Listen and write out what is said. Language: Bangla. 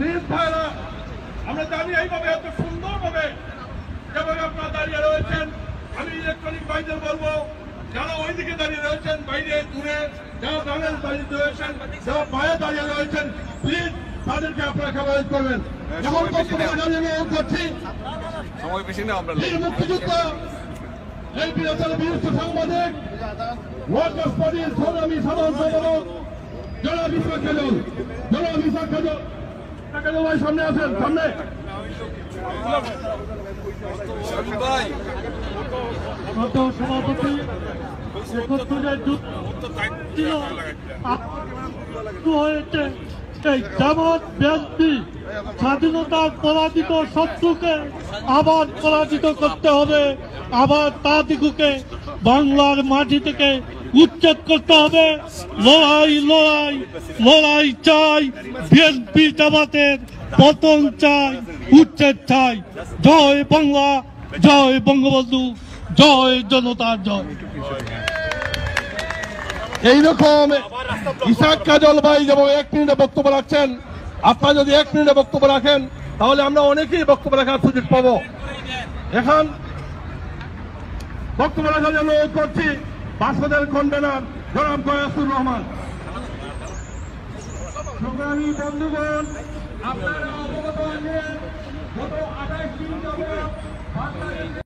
প্লিজ ভাইরা, আমরা জানি এইভাবে এত সুন্দরভাবে যেভাবে আপনারা দাঁড়িয়ে রয়েছেন, আমি ইলেকট্রনিক ভাইদের বলবো যারা ওইদিকে দাঁড়িয়ে রয়েছেন, বাইরে দূরে যারা বাংলাদেশ দাঁড়িয়ে রয়েছেন, যারা বাইরে দাঁড়িয়ে রয়েছেন, প্লিজ তাদেরকে আপনারা খাবার করবেন। যেমন অনুরোধ করছি, মুক্তিযোদ্ধা এই বিরোধের বিরুদ্ধে সাংবাদিক ওয়ার্কার্স পার্টির সংগ্রামী সাধারণ সম্পাদক জনাব ইসহাক খাজল, ভাই সামনে আসেন, সামনে। সভাপতি হয়েছে এই জামাত বিএনপি স্বাধীনতার পরাজিত শত্রুকে আবার পরাজিত করতে হবে, আবার তাদিগুকে বাংলার মাটি থেকে উচ্ছেদ করতে হবে। লড়াই লড়াই লড়াই চাই, বিএনপি জামাতের পতন চাই, উচ্ছেদ চাই। জয় বাংলা, জয় বঙ্গবন্ধু, জয় জনতার জয়। এইরকম ইসহাক খাজল ভাই যেমন 1 মিনিটে বক্তব্য রাখছেন, আপনারা যদি 1 মিনিটে বক্তব্য রাখেন তাহলে আমরা অনেকেই বক্তব্য রাখার সুযোগ পাবো। এখন বক্তব্য রাখার জন্য অনুরোধ করছি বাসপদের কনভেনর জনাব গয়াসুর রহমান। সংগ্রামী বন্ধুগণ, আপনারা অবগত আছেন গত 28 দিন যাবত